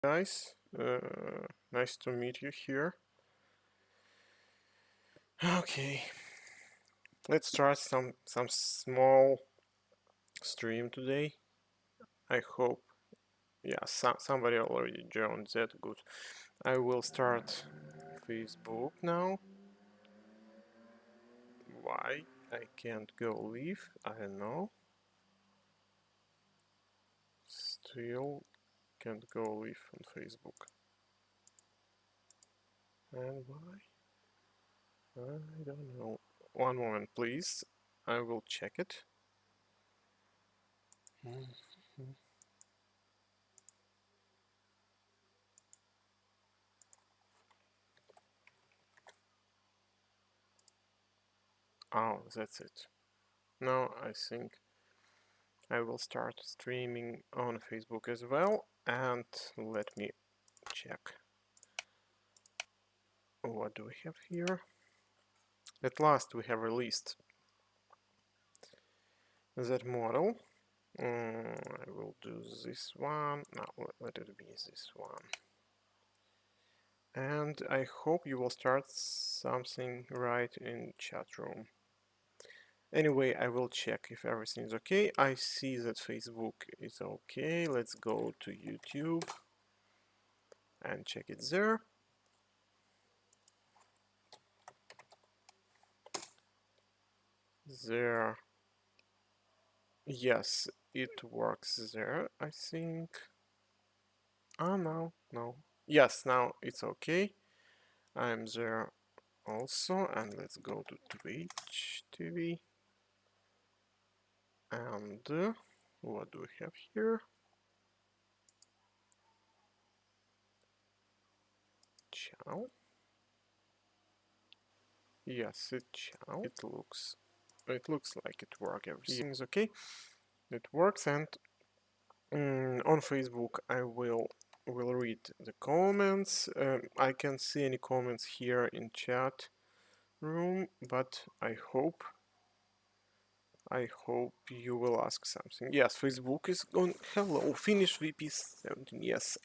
Guys, nice to meet you here. Okay, let's start some small stream today. I hope, yeah, somebody already joined. That good. I will start Facebook now. Why I can't go live? I don't know. Still can't go live on Facebook. And why? I don't know. One moment, please. I will check it. Oh, that's it. Now I think I will start streaming on Facebook as well, and let me check. What do we have here? At last we have released that model. I will do this one. No, let it be this one. And I hope you will start something right in chat room. Anyway, I will check if everything is okay. I see that Facebook is okay. Let's go to YouTube and check it there. There. Yes, it works there, I think. Oh, no. Yes, now it's okay. I'm there also, and let's go to Twitch TV. And what do we have here? Ciao. Yes, ciao. It looks like it works. Everything is okay. It works, and on Facebook I will read the comments. I can't see any comments here in chat room, but I hope you will ask something. Yes, Facebook is on. Hello, finish VP17. Yes,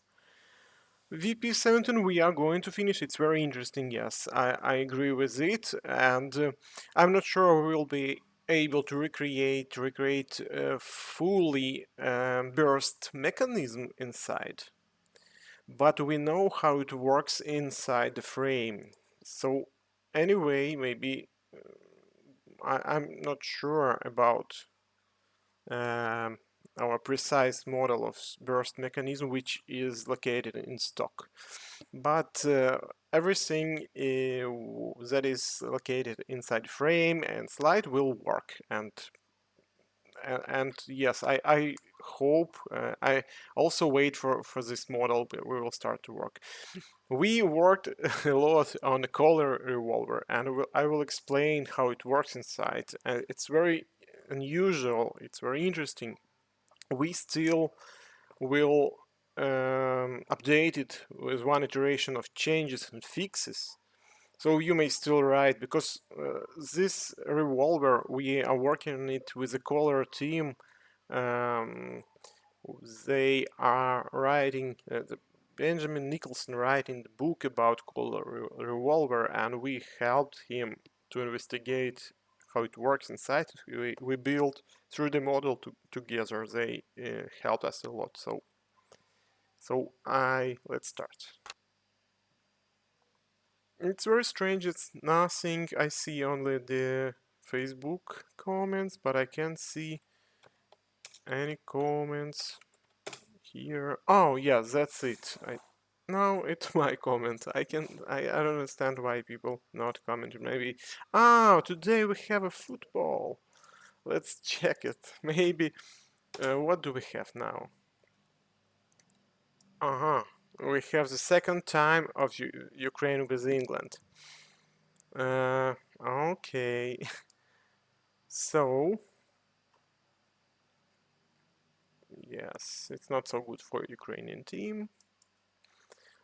VP17 we are going to finish. It's very interesting. Yes, I agree with it, and I'm not sure we will be able to recreate fully burst mechanism inside, but we know how it works inside the frame. So anyway, maybe I'm not sure about um, our precise model of burst mechanism, which is located in stock. But everything that is located inside frame and slide will work. And yes, I hope, I also wait for this model. We will start to work. We worked a lot on the color revolver, and I will explain how it works inside. It's very unusual. It's very interesting. We still will update it with one iteration of changes and fixes. So you may still write, because this revolver, we are working on it with the color team. Um, they are writing, Benjamin Nicholson writing the book about color revolver, and we helped him to investigate how it works inside. We built 3D model together. They helped us a lot. So let's start. It's very strange. It's nothing. I see only the Facebook comments, but I can't see any comments here. Oh, yeah, that's it. No, it's my comment. I don't understand why people not comment. Maybe. Oh, today we have a football. Let's check it. Maybe. What do we have now? Uh-huh. We have the second time of Ukraine with England. Okay. So, yes, it's not so good for Ukrainian team.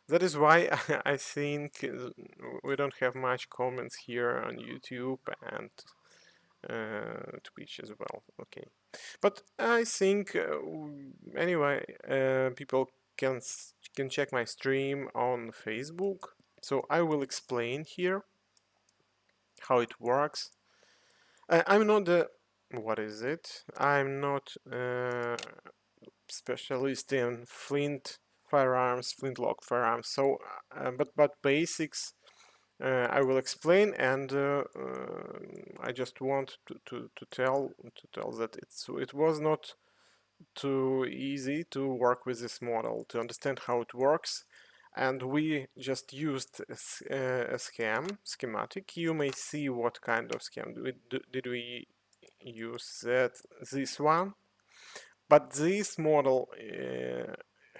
That is why I think we don't have much comments here on YouTube and Twitch as well. Okay, but I think anyway, people can check my stream on Facebook. So I will explain here how it works. I'm not the what is it? I'm not specialist in flintlock firearms. So, but basics I will explain, and I just want to tell that it was not too easy to work with this model to understand how it works, and we just used a schematic. You may see what kind of scheme did we use. This one, but this model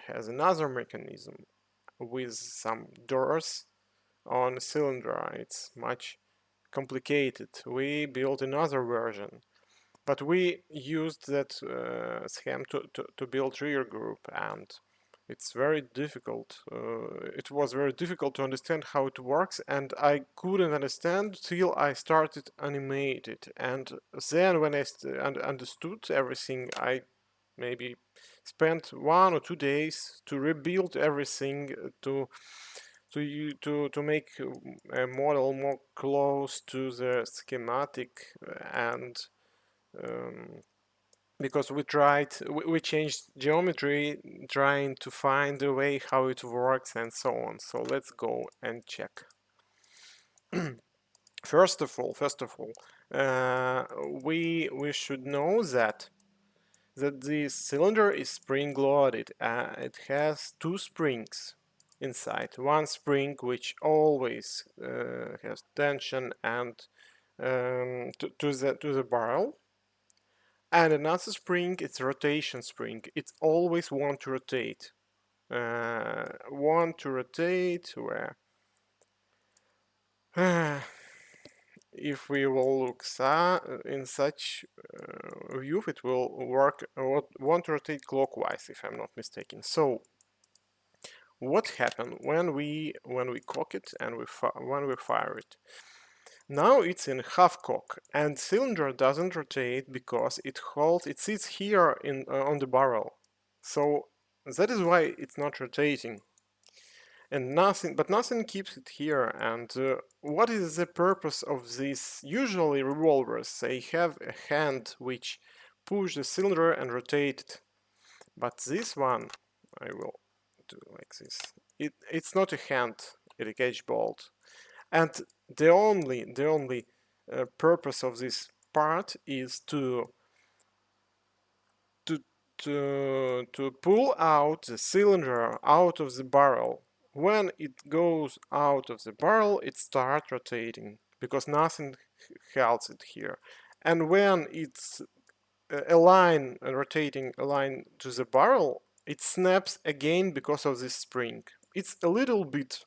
has another mechanism with some doors on a cylinder. It's much complicated. We built another version, but we used that scheme to build trigger group, and it's very difficult. It was very difficult to understand how it works, and I couldn't understand till I started animate it. And then when I understood everything, I maybe spent 1 or 2 days to rebuild everything to make a model more close to the schematic, and because we changed geometry trying to find a way how it works and so on. So let's go and check. First of all, we should know that the cylinder is spring loaded. It has 2 springs inside. One spring which always has tension and to the barrel, and another spring, it's a rotation spring. It's always want to rotate. Want to rotate where if we will look in such view, it will work. Want to rotate clockwise, if I'm not mistaken. So what happened when we cock it and when we fire it? Now it's in half cock, and cylinder doesn't rotate because it sits here on the barrel. So that is why it's not rotating. And nothing keeps it here. And what is the purpose of these? Usually revolvers, they have a hand which push the cylinder and rotate it. But this one, I will do like this. It's not a hand, it's a catch bolt. And the only purpose of this part is to pull out the cylinder out of the barrel. When it goes out of the barrel, it starts rotating because nothing holds it here. And when it's rotating aligned to the barrel, it snaps again because of this spring. It's a little bit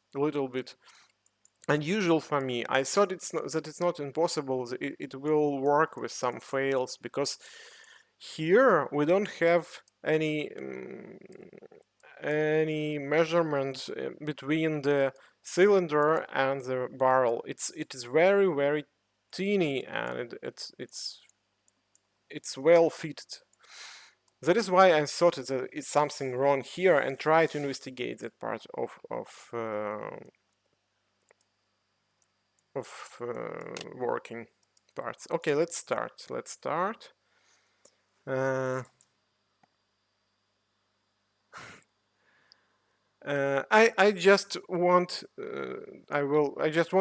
unusual for me. I thought that it's not impossible. It will work with some fails because here we don't have any measurement between the cylinder and the barrel. It is very teeny, and it's well fitted. That is why I thought that it's something wrong here and try to investigate that part of working parts. Okay, let's start. I just want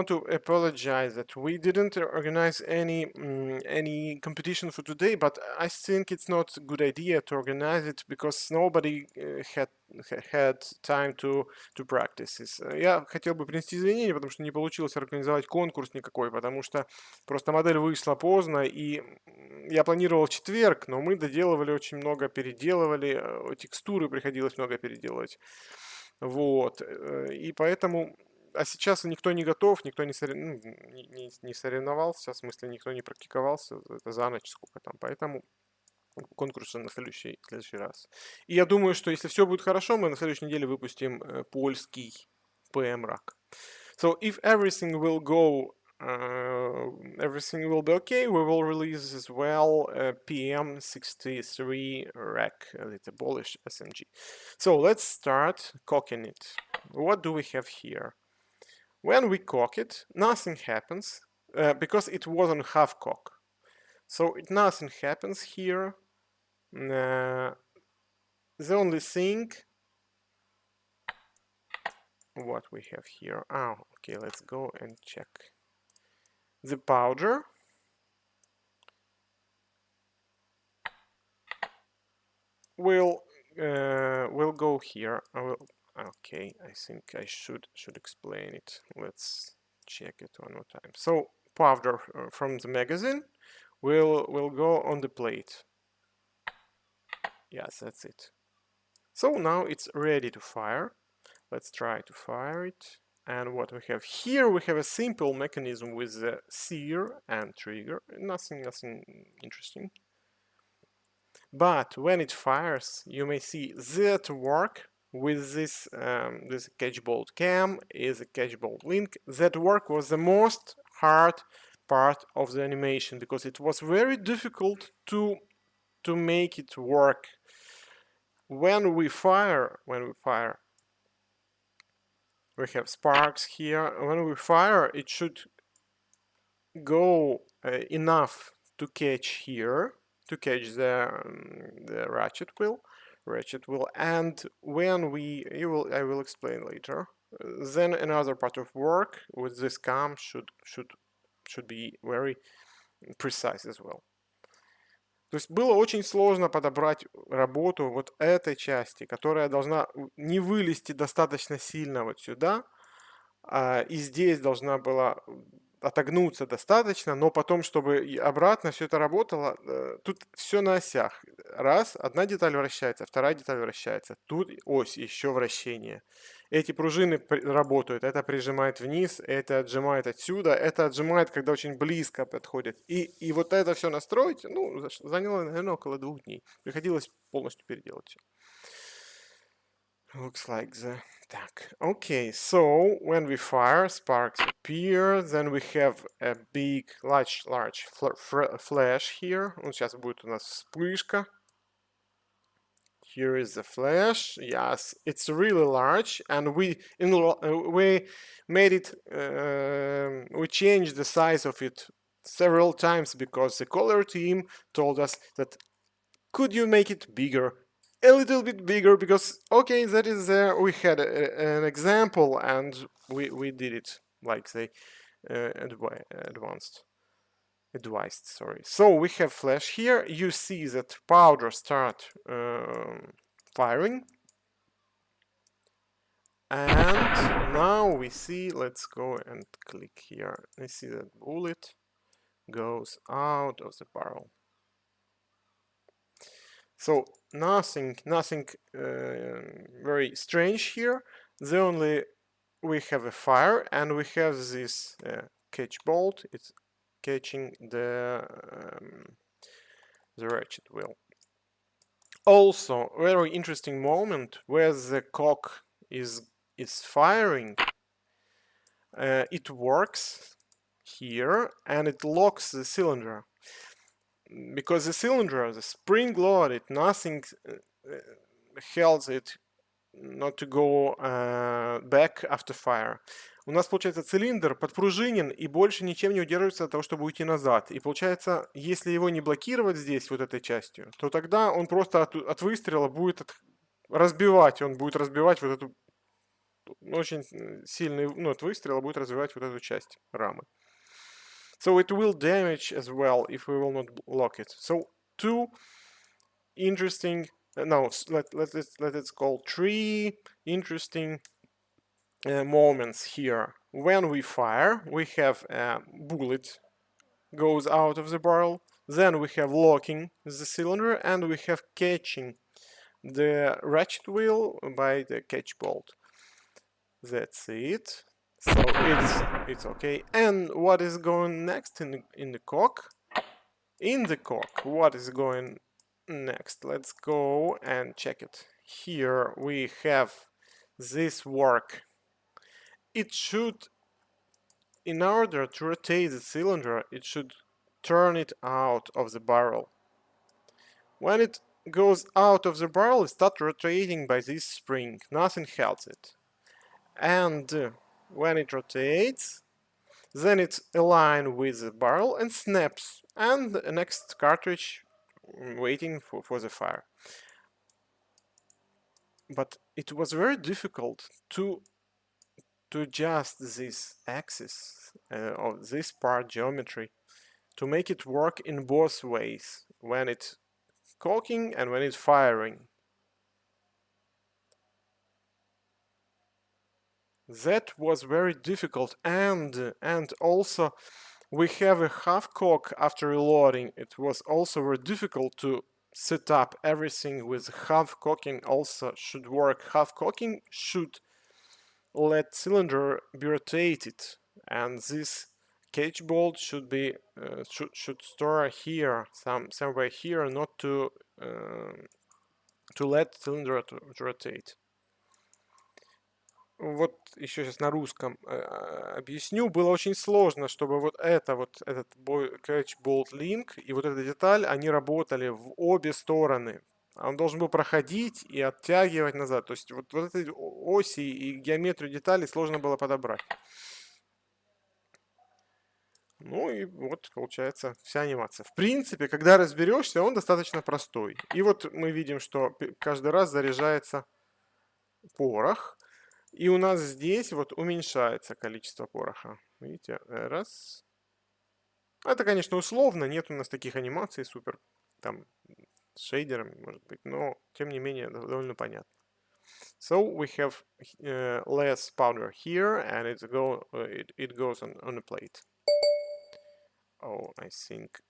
to apologize that we didn't organize any competition for today, but I think it's not a good idea to organize it because nobody had time to practice this. Я хотел бы принести извинения, потому что не получилось организовать конкурс никакой, потому что просто модель вышла поздно, и я планировал в четверг, но мы доделывали очень много, переделывали, текстуры приходилось много переделывать. Вот, и поэтому, а сейчас никто не готов, никто не соревновался, в смысле никто не практиковался, это за ночь сколько там, поэтому конкурс на следующий раз. И я думаю, что если все будет хорошо, мы на следующей неделе выпустим польский PM-рак. So if everything will go everything will be okay. We will release as well PM63 rack, the Polish SMG. So let's start cocking it. What do we have here? When we cock it, nothing happens because it wasn't half cock. So nothing happens here. The only thing what we have here. Oh, okay, let's go and check. The powder will go here. Okay, I think I should explain it. Let's check it one more time. So powder from the magazine will go on the plate. Yes, that's it. So now it's ready to fire. Let's try to fire it. And what we have here, we have a simple mechanism with the sear and trigger. Nothing interesting. But when it fires, you may see that work with this this catch bolt cam is a catch bolt link. That work was the most hard part of the animation because it was very difficult to make it work. When we fire, we have sparks here. When we fire, it should go enough to catch here, to catch the ratchet wheel, and when I will explain later. Then another part of work with this cam should be very precise as well. То есть было очень сложно подобрать работу вот этой части, которая должна не вылезти достаточно сильно вот сюда, и здесь должна была отогнуться достаточно, но потом, чтобы обратно все это работало, тут все на осях. Раз, одна деталь вращается, вторая деталь вращается. Тут ось, еще вращение. Эти пружины работают, это прижимает вниз, это отжимает отсюда, это отжимает, когда очень близко подходит. И вот это все настроить, ну, заняло, наверное, около 2 дней. Приходилось полностью переделать все. Looks like the так. Okay, so when we fire, sparks appear, then we have a big, large flash here. Вот сейчас будет у нас вспышка. Here is the flash. Yes, it's really large, and we made it. We changed the size of it several times because the color team told us that could you make it bigger, a little bit bigger, because okay, that is there. We had an example, and we did it like they advised. Sorry. So we have flash here. You see that powder start firing, and now we see. Let's go and click here. We see that bullet goes out of the barrel. So nothing very strange here. The only we have a fire, and we have this catch bolt. It's catching the ratchet wheel. Also, very interesting moment where the cock is firing. It works here, and it locks the cylinder. Because the cylinder, the spring loaded, nothing helps it not to go back after fire. У нас, получается, цилиндр подпружинен и больше ничем не удерживается от того, чтобы уйти назад. И получается, если его не блокировать здесь, вот этой частью, то тогда он просто от выстрела будет разбивать, он будет разбивать вот эту, очень сильный, ну, от выстрела будет разбивать вот эту часть рамы. So it will damage as well if we will not lock it. So two interesting, let's call 3 interesting moments here. When we fire, we have a bullet goes out of the barrel. Then we have locking the cylinder, and we have catching the ratchet wheel by the catch bolt. That's it. So it's okay. And what is going next in the cock? In the cock, what is going next? Let's go and check it. Here we have this work. It should in order to rotate the cylinder, it should turn it out of the barrel. When it goes out of the barrel, it starts rotating by this spring. Nothing holds it. And when it rotates, then it's aligned with the barrel and snaps. And the next cartridge waiting for the fire. But it was very difficult to adjust this axis of this part geometry to make it work in both ways when it's cocking and when it's firing. That was very difficult, and also we have a half cock after reloading. It was also very difficult to set up everything with half cocking. Also should work. Half cocking should let cylinder be rotated, and this cage bolt should be should store here somewhere here, not to let cylinder to rotate. Вот еще сейчас на русском объясню. Было очень сложно, чтобы вот этот catch bolt link и вот эта деталь, они работали в обе стороны. Он должен был проходить и оттягивать назад. То есть вот эти оси и геометрию деталей сложно было подобрать. Ну и вот получается вся анимация. В принципе, когда разберешься, он достаточно простой. И вот мы видим, что каждый раз заряжается порох. И у нас здесь вот уменьшается количество пороха. Видите, раз. Это, конечно, условно, нет у нас таких анимаций супер, там, с шейдерами, может быть, но, тем не менее, довольно понятно. So we have less powder here, and it goes on a plate. Oh, I think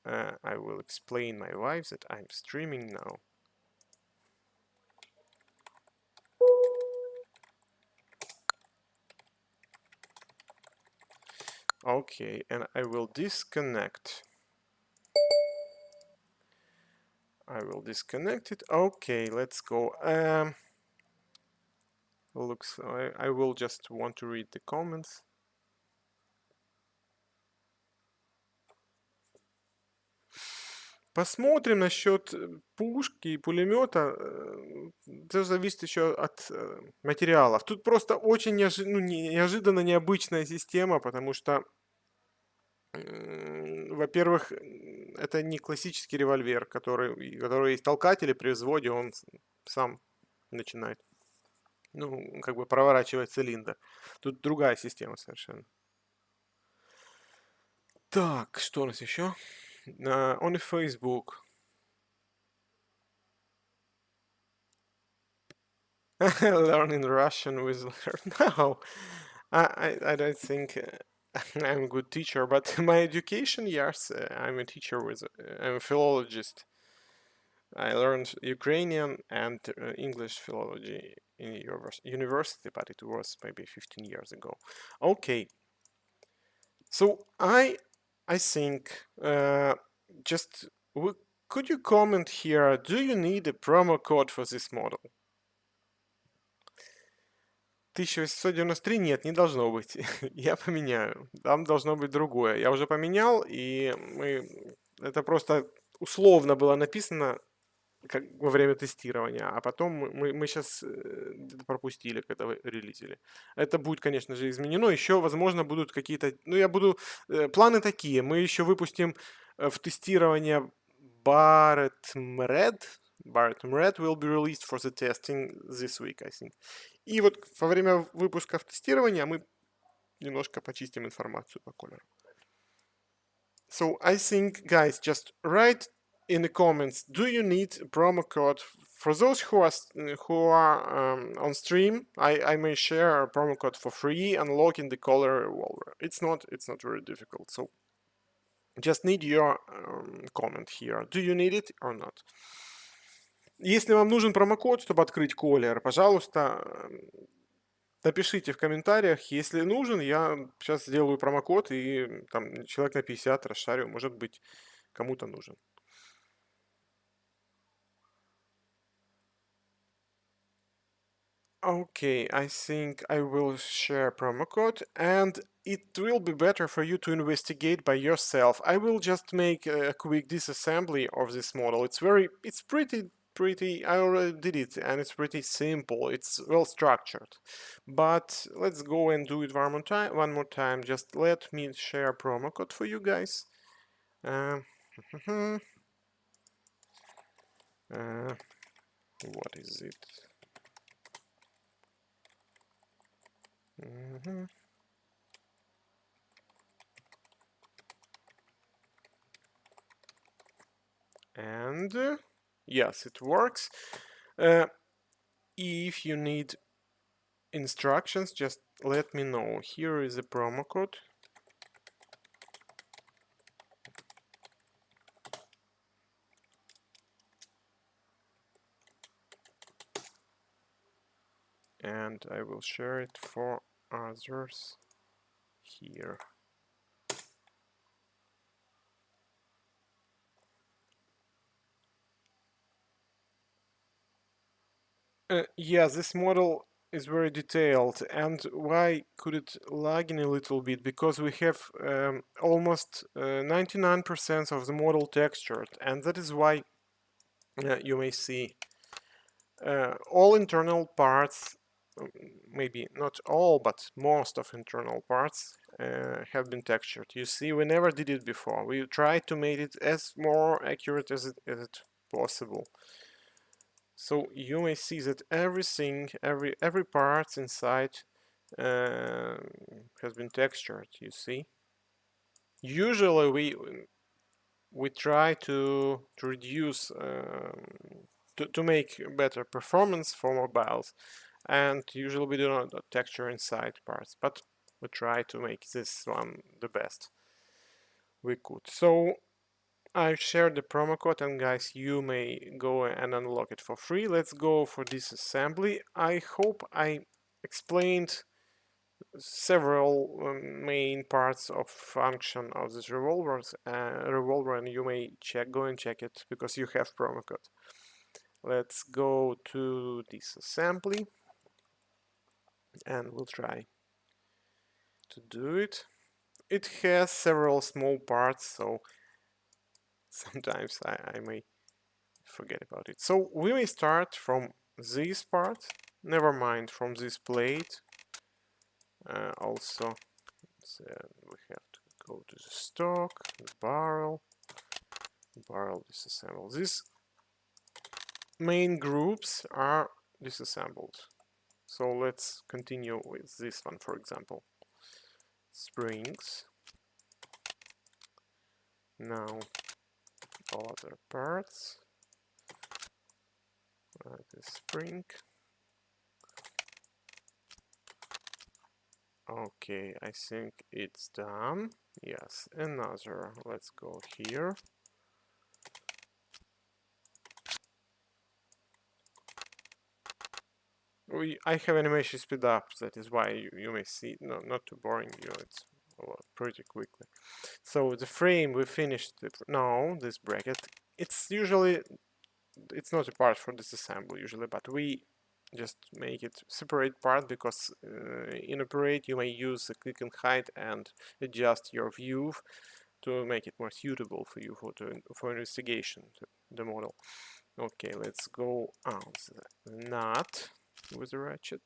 I will explain my wife that I'm streaming now. Okay, and I will disconnect. I will disconnect it. Okay, let's go. Looks, I will just want to read the comments. Посмотрим насчет пушки и пулемета. Это зависит еще от материалов. Тут просто очень неожиданно необычная система, потому что, во-первых, это не классический револьвер, который из толкателя при взводе он сам начинает, ну, как бы проворачивать цилиндр. Тут другая система совершенно. Так, что у нас еще? On Facebook. Learning Russian with no, I don't think I'm a good teacher, but my education, yes, I'm a teacher I'm a philologist. I learned Ukrainian and English philology in university, but it was maybe 15 years ago. Okay, so I think could you comment here? Do you need a promo code for this model? 1893 нет, не должно быть. Я поменяю. Там должно быть другое. Я уже поменял, и это просто условно было написано как во время тестирования, а потом мы сейчас пропустили, когда вы релизили. Это будет, конечно же, изменено. Еще, возможно, будут какие-то... Ну, планы такие. Мы еще выпустим в тестирование Barrett Red will be released for the testing this week, I think. И вот во время выпусков тестирования мы немножко почистим информацию по колеру. So I think, guys, just write in the comments, do you need a promo code? For those who are on stream, I may share a promo code for free, unlocking the color revolver. It's not very difficult. So just need your comment here. Do you need it or not? Если вам нужен промокод, чтобы открыть колер, пожалуйста, напишите в комментариях. Если нужен, я сейчас сделаю промокод и там человек на 50 расшарю. Может быть, кому-то нужен. Okay, I think I will share promo code, and it will be better for you to investigate by yourself. I will just make a quick disassembly of this model. It's pretty, I already did it, and it's pretty simple. It's well structured. But let's go and do it one more time. Just let me share promo code for you guys. Uh, what is it? Mhm. And yes, it works. Uh, if you need instructions, just let me know. Here is a promo code. And I will share it for others here. Yeah, this model is very detailed. And why could it lag in a little bit? Because we have almost 99% of the model textured, and that is why you may see all internal parts, maybe not all, but most of internal parts have been textured. You see, we never did it before. We tried to make it as more accurate as it possible. So you may see that everything, every part inside has been textured. You see. Usually we try to reduce to make better performance for mobiles, and usually we do not texture inside parts, but we try to make this one the best we could. So I shared the promo code, and guys, you may go and unlock it for free. Let's go for this assembly. I hope I explained several main parts of function of this revolver, and you may go and check it because you have promo code. Let's go to this assembly, and we'll try to do it. It has several small parts, so sometimes I may forget about it. So we may start from this part, never mind from this plate. Also, we have to go to the stock, the barrel disassemble. These main groups are disassembled. So let's continue with this one, for example. Springs. Now other parts. The spring. Okay, I think it's done. Yes, another. Let's go here. I have animation speed up. That is why you may see. No, not too boring. It's pretty quickly. So the frame we finished. Now this bracket. It's usually not a part for disassembly usually, but we just make it separate part because in Operate you may use the click and hide and adjust your view to make it more suitable for you for investigation the model. Okay, let's go on the nut with the ratchet.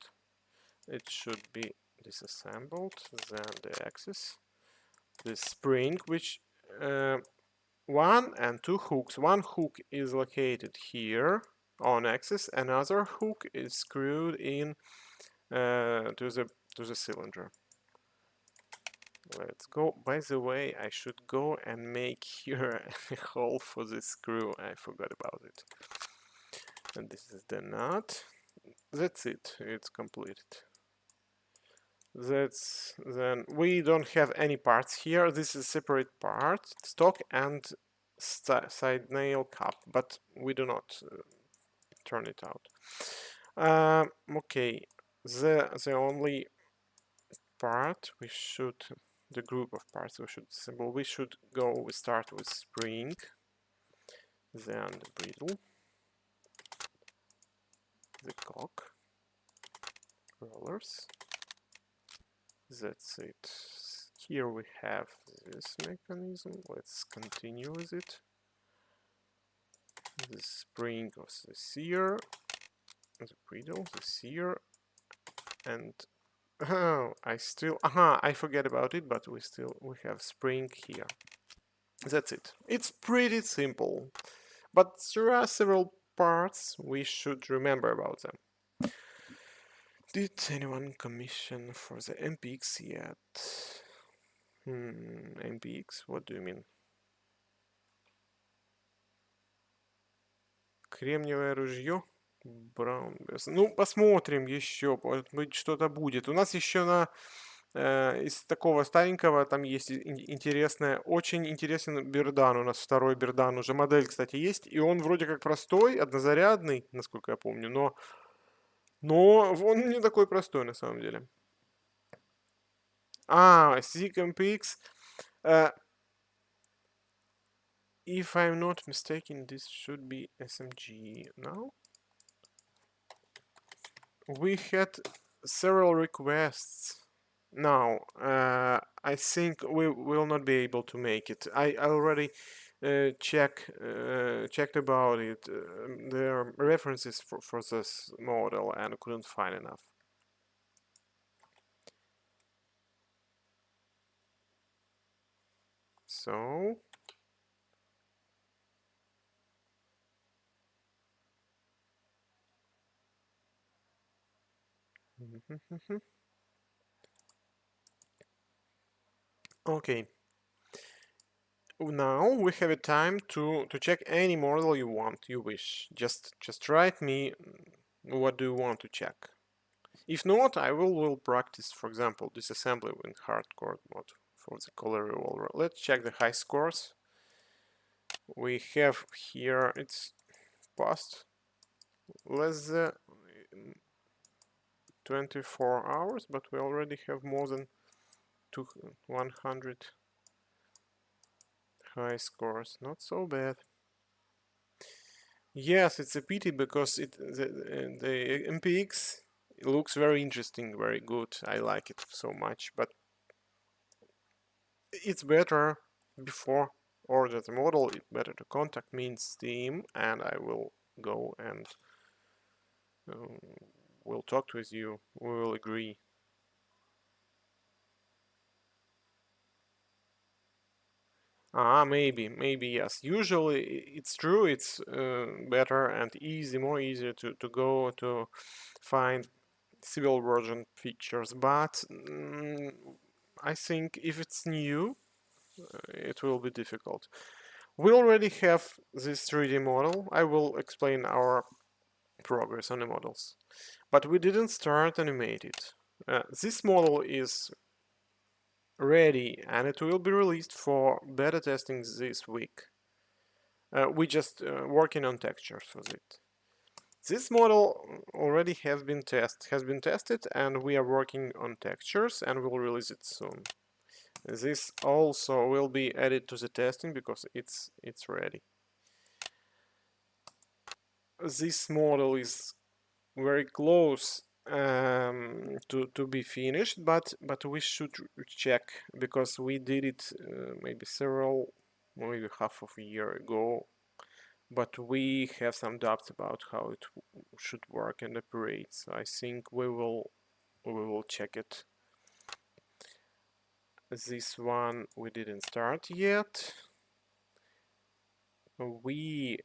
It should be disassembled. Then the axis, the spring, which one and two hooks. One hook is located here on axis. Another hook is screwed in to the cylinder. Let's go. By the way, I should go and make here a hole for this screw. I forgot about it. And this is the nut. That's it. It's completed. Then we don't have any parts here. This is separate part, stock and side nail cap, but we do not turn it out. Okay, the only part the group of parts we should assemble, we start with spring, then the bridle, the cock, rollers. That's it. Here we have this mechanism. Let's continue with it. The spring of the sear, the bridle, the sear, and oh, I forget about it, but we have spring here. That's it. It's pretty simple, but there are several parts we should remember about them. Did anyone commission for the MPX yet? MPX, what do you mean? Кремниевое ружье? Браун. Ну, посмотрим еще, может быть, что-то будет. У нас еще из такого старенького там есть интересное, очень интересный бердан. У нас второй бердан, уже модель, кстати, есть. И он вроде как простой, однозарядный, насколько я помню, но он не такой простой на самом деле. Zig MPX. If I'm not mistaken, this should be SMG now. We had several requests. Now, I think we will not be able to make it. I already checked about it. There are references for this model and couldn't find enough. So okay. Now we have a time to check any model you wish. Just write me what do you want to check. If not, I will practice, for example, disassembly in hardcore mode for the color revolver. Let's check the high scores. We have here, it's past less than 24 hours, but we already have more than 100 high scores. Not so bad. Yes, it's a pity because the MPX looks very interesting, very good. I like it so much, but it's better before order the model. It's better to contact me in Steam, and I will go and we'll talk with you. We will agree. Maybe yes. Usually it's true. It's better and more easier to go to find civil version features, but I think if it's new, it will be difficult. We already have this 3D model. I will explain our progress on the models, but we didn't start animate it. This model is ready and it will be released for beta testing this week. We just working on textures for it. This model already has been tested, and we are working on textures and we'll release it soon. This also will be added to the testing because it's ready. This model is very close to be finished, but we should check because we did it maybe half of a year ago, but we have some doubts about how it should work and operate. So I think we will check it. This one we didn't start yet. We're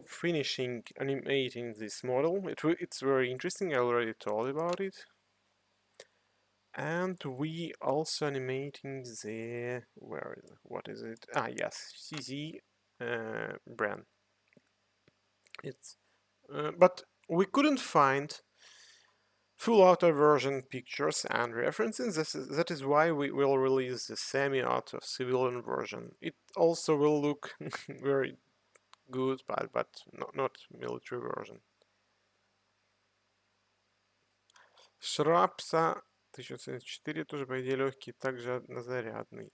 finishing animating this model. It's very interesting. I already told about it. And we also animating the what is it? Yes, CZ brand. It's but we couldn't find full auto version pictures and references. That is why we will release the semi-auto civilian version. It also will look very good, but not military version. Шрапса 1074 тоже, по идее, легкий, также однозарядный.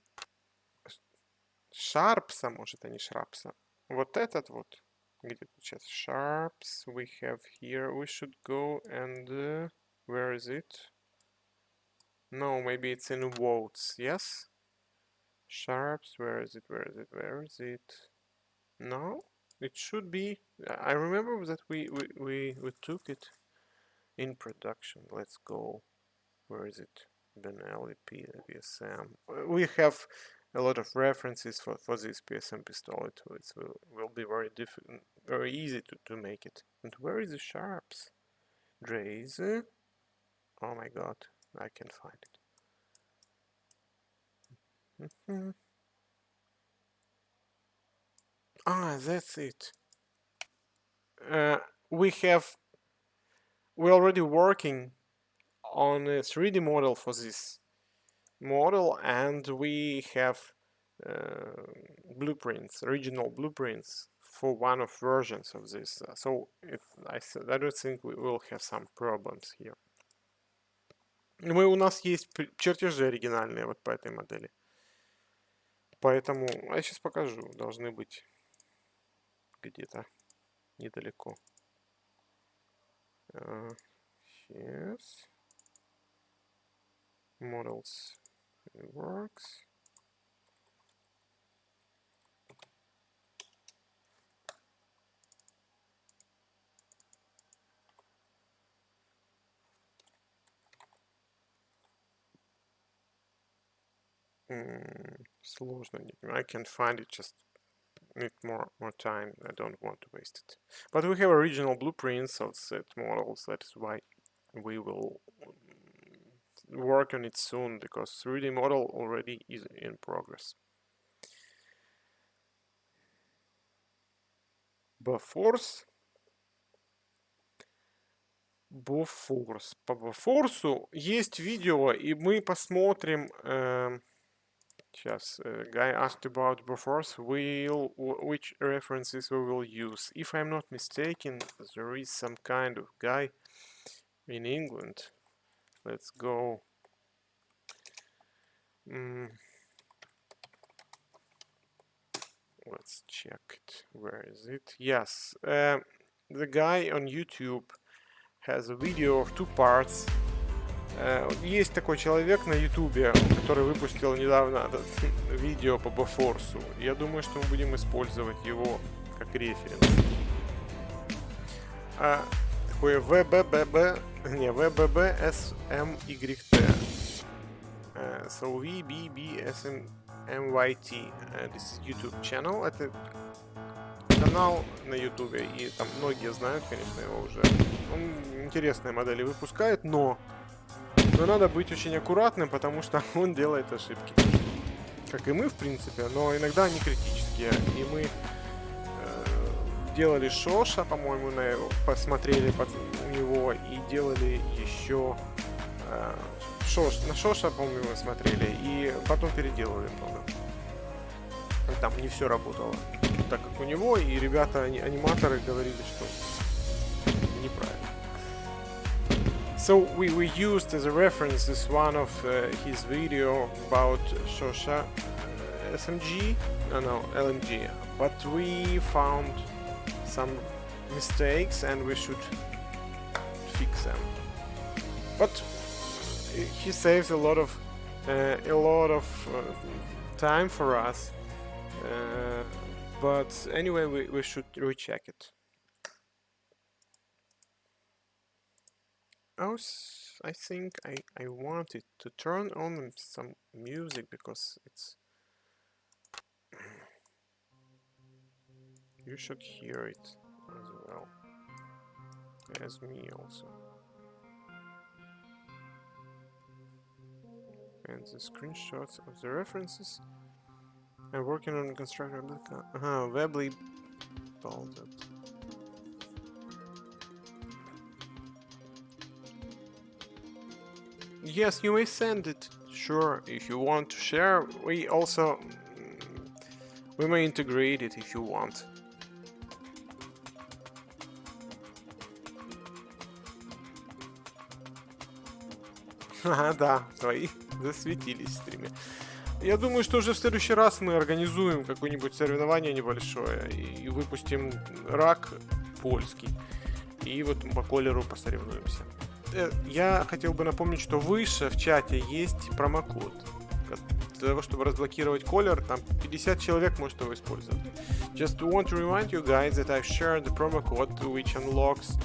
Шарпса, может, а не Шрапса. Вот этот вот. Где тут сейчас? Sharps we have here. We should go and Where is it? No, maybe it's in votes. Yes. Sharps. Where is it? Where is it? Where is it? No, it should be. I remember that we took it in production. Let's go. Where is it? Benelli PSM. We have a lot of references for this PSM pistol. It will be very difficult, very easy to make it. And where is the sharps? Draze. Oh my god, I can't find it. Ah, that's it. We're already working on a 3D model for this model, and we have blueprints, original blueprints for one of versions of this. So if I don't think we will have some problems here. У нас есть чертежи оригинальные вот по этой модели. Поэтому, я сейчас покажу, должны быть где-то недалеко. Yes. Models works. Сложно. I can't find it, just need more time. I don't want to waste it. But we have original blueprints of set models. That is why we will work on it soon, because 3D model already is in progress. Bofors. По Бофорсу есть видео, и мы посмотрим. Сейчас, guy asked about Bofors. Which references we will use. If I'm not mistaken, there is some kind of guy in England. Let's go. Let's check it. Where is it? Yes, the guy on YouTube has a video of 2 parts. Есть такой человек на YouTube, который выпустил недавно видео по Бофорсу. Я думаю, что мы будем использовать его как референс. Такое VBBSMYT. So VBBSMYT. This is YouTube channel. Это канал на YouTube, и там многие знают, конечно, его уже. Он интересные модели выпускает, но надо быть очень аккуратным, потому что он делает ошибки. Как и мы, в принципе, но иногда они критические. И мы делали Шоша, по-моему, посмотрели у него, и делали еще на Шоша, по-моему, мы смотрели, и потом переделали много. Там не все работало так, как у него, и ребята, аниматоры говорили, что неправильно. So we used as a reference this one of his video about Shosha SMG, no, LMG, but we found some mistakes and we should fix them. But he saves a lot of time for us. But anyway, we should recheck it. I think I wanted to turn on some music because it's. You should hear it as well as me also. And the screenshots of the references. I'm working on construction Webley bolted. Yes, you may send it. Sure, if you want to share. We may integrate it if you want. Да, твои засветились в стриме. Я думаю, что уже в следующий раз мы организуем какое-нибудь соревнование небольшое и выпустим рак польский. И вот по колеру посоревнуемся. я хотел бы напомнить, что выше в чате есть промокод. Для того, чтобы разблокировать колер, там 50 человек может его использовать. Just want to remind you guys that I've shared the promo code which unlocks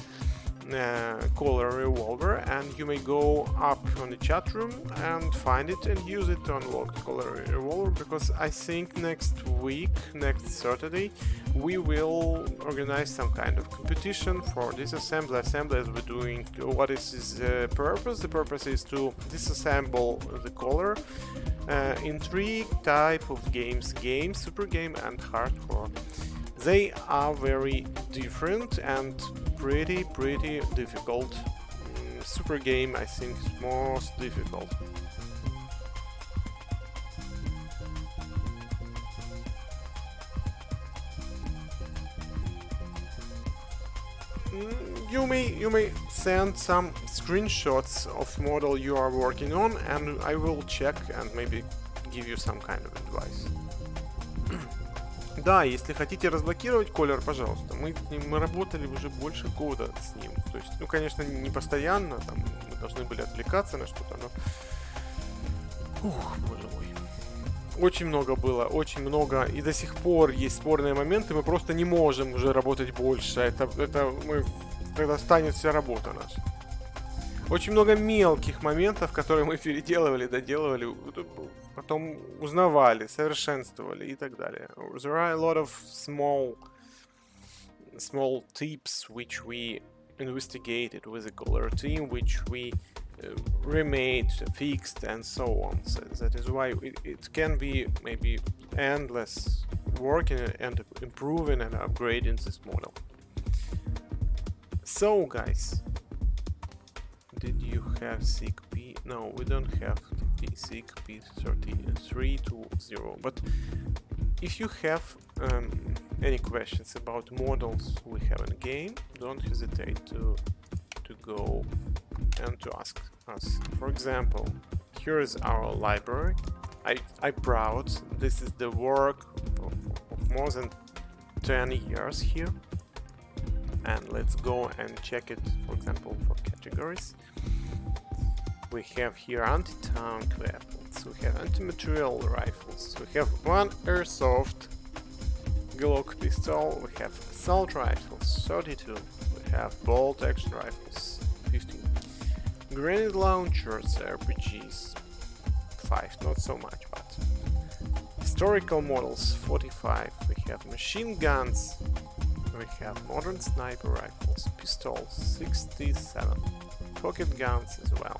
color revolver, and you may go up on the chat room and find it and use it to unlock color revolver, because I think next week, next Saturday, we will organize some kind of competition for disassembly as we're doing. What is its purpose? The purpose is to disassemble the color in 3 type of games: super game and hardcore. They are very different and pretty difficult. Super game, I think, is most difficult. You may send some screenshots of model you are working on, and I will check and maybe give you some kind of advice. Да, если хотите разблокировать колер, пожалуйста. Мы работали уже больше года с ним. То есть, ну, конечно, не постоянно, там мы должны были отвлекаться на что-то, но... Ух, боже мой. Очень много было, очень много. И до сих пор есть спорные моменты, мы просто не можем уже работать больше. Это мы... Когда станет вся работа наша. Очень много мелких моментов, которые мы переделывали, доделывали, потом узнавали, совершенствовали и так далее. There are a lot of small tips which we investigated with the color team, which we remade, fixed, and so on. So that is why it can be maybe endless working and improving and upgrading this model. So guys, did you have SIG-P? No, we don't have SIG-P 3320. But if you have any questions about models we have in the game, don't hesitate to go and to ask us. For example, here is our library. I'm proud. This is the work of more than 10 years here. And let's go and check it, for example, for categories. We have here anti-tank weapons, we have anti-material rifles, we have one airsoft Glock pistol, we have assault rifles 32, we have bolt action rifles 15, grenade launchers, RPGs 5, not so much, but historical models 45, we have machine guns, we have modern sniper rifles, pistols 67, pocket guns as well,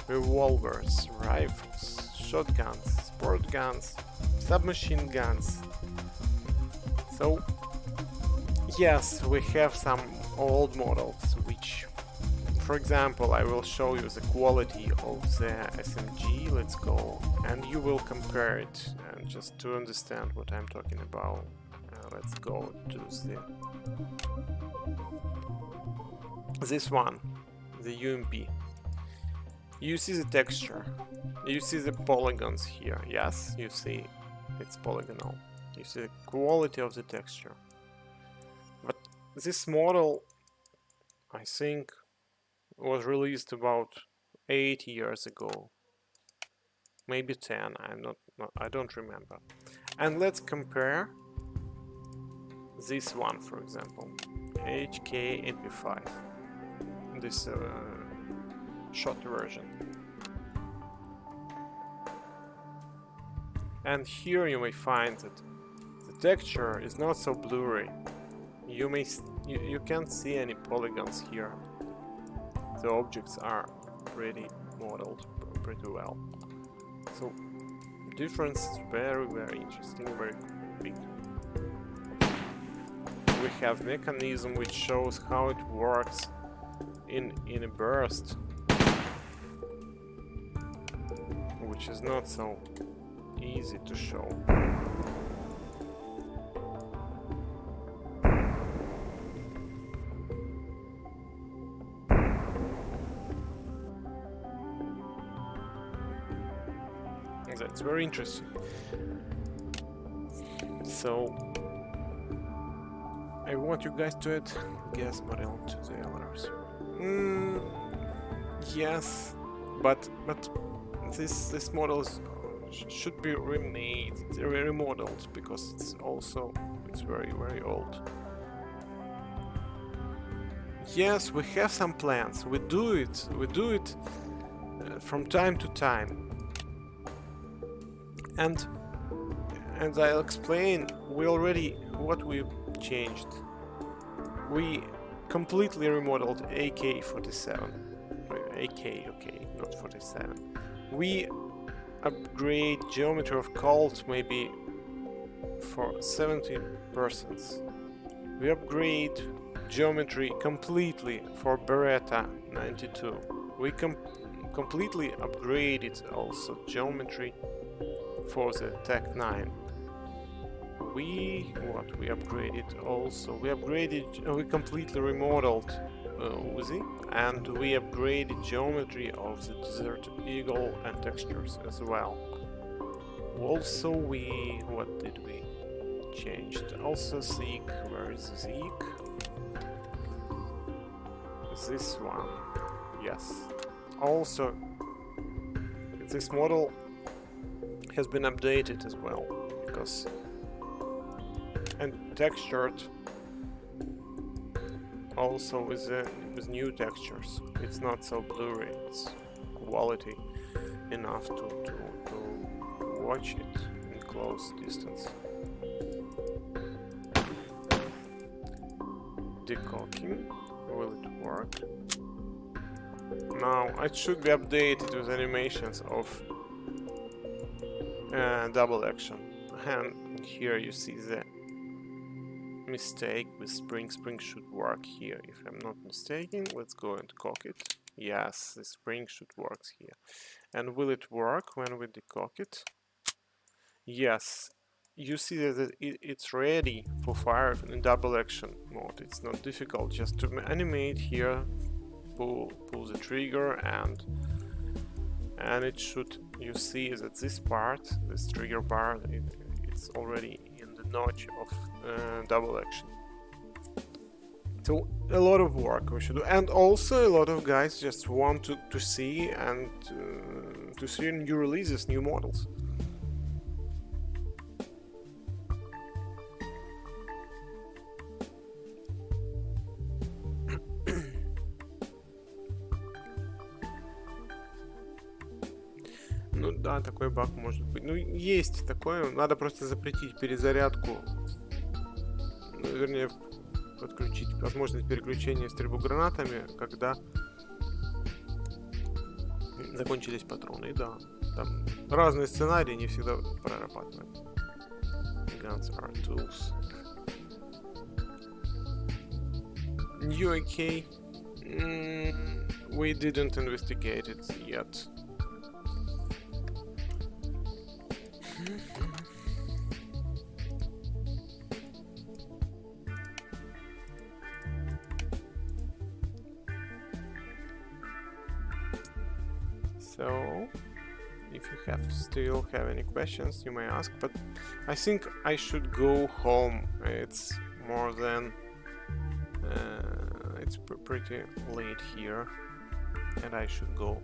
revolvers, rifles, shotguns, sport guns, submachine guns. So yes, we have some old models which, for example, I will show you the quality of the SMG. Let's go and you will compare it, and just to understand what I'm talking about. Let's go to this one, the UMP. You see the texture, you see the polygons here. Yes, you see it's polygonal. You see the quality of the texture. But this model, I think, was released about 8 years ago, maybe 10. I don't remember. And let's compare this one, for example, HK MP5, this short version. And here you may find that the texture is not so blurry. You can't see any polygons here. The objects are pretty modeled pretty well. So difference is very interesting, very big. We have mechanism which shows how it works in a burst, which is not so easy to show. That's very interesting. So I want you guys to add gas barrel to the LRs. Yes, but this model should be remade, remodeled, because it's very old. Yes, we have some plans. We do it from time to time, and I'll explain. What we changed. We completely remodeled AK-47. AK, okay, not 47. We upgrade geometry of cult maybe for 70%. We upgrade geometry completely for Beretta 92. We completely upgraded also geometry for the Tech 9. We upgraded also. We completely remodeled Uzi, and we upgraded geometry of the Desert Eagle and textures as well. Also, what did we changed? Also Zeke. Where is Zeke? This one. Yes. Also, this model has been updated as well, because and textured also with new textures. It's not so blurry. It's quality enough to watch it in close distance. Decocking. Will it work? Now it should be updated with animations of double action. And here you see the mistake with spring. Spring should work here, if I'm not mistaken. Let's go and cock it. Yes, the spring should work here. And will it work when we decock it? Yes. You see that it's ready for fire in double action mode. It's not difficult, just to animate here, pull the trigger, and it should, you see that this part, this trigger bar, it's already in the notch of double action. So a lot of work we should do, and also a lot of guys just want to see and to see new releases, new models. Ну да, такой баг может быть. Ну, есть такое. Надо просто запретить перезарядку. Ну, вернее, подключить возможность переключения в стрельбу гранатами, когда закончились патроны. И да, там разные сценарии, не всегда прорабатывают. Guns are tools. New AK. We didn't investigate it yet. So, if you still have any questions, you may ask, but I think I should go home. It's more than it's pretty late here, and I should go.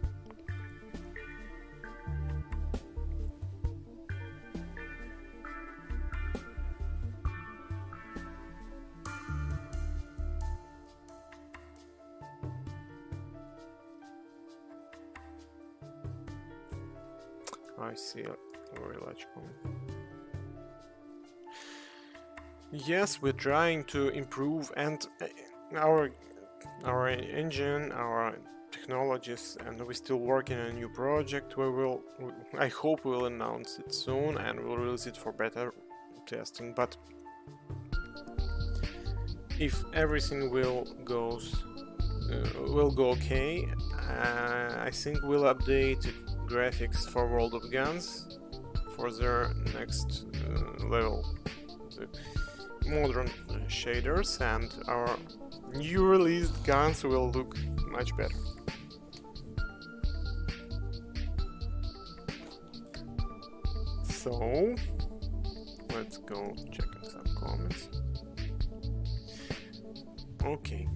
I see a very large comment. Yes, we're trying to improve, and our engine, our technologies, and we're still working on a new project. I hope we'll announce it soon, and we'll release it for beta testing. But if everything will go okay, I think we'll update graphics for World of Guns for their next level, the modern shaders, and our new released guns will look much better. So let's go checking some comments. Окей.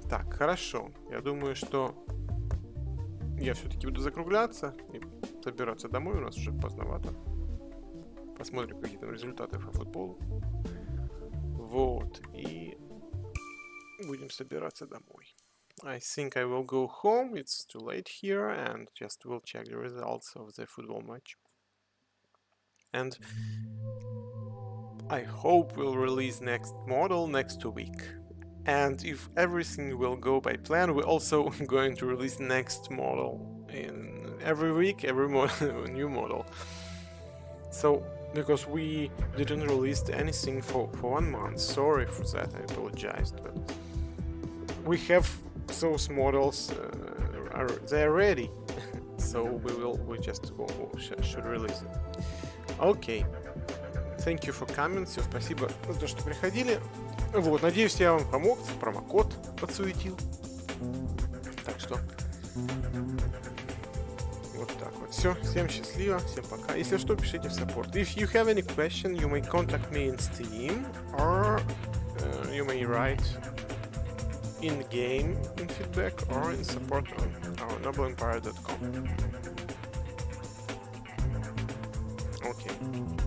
Так, хорошо. Я думаю, что я все-таки буду закругляться и собираться домой, у нас уже поздновато. Посмотрим, какие там результаты по футболу. Вот, и будем собираться домой. I think I will go home, it's too late here, and just will check the results of the football match. And I hope we'll release next model next week. And if everything will go by plan, we're also going to release next model in every week, every new model. So, because we didn't release anything for 1 month, sorry for that, I apologize. But we have those models, they're ready, so we just should release it. Okay. Thank you for coming. Все, спасибо за то, что приходили. Вот, надеюсь, я вам помог, промокод подсуетил. Так что вот так вот. Все, всем счастливо, всем пока. Если что, пишите в support. If you have any question, you may contact me in Steam, or you may write in game in feedback, or in support on our nobleempire.com. Okay.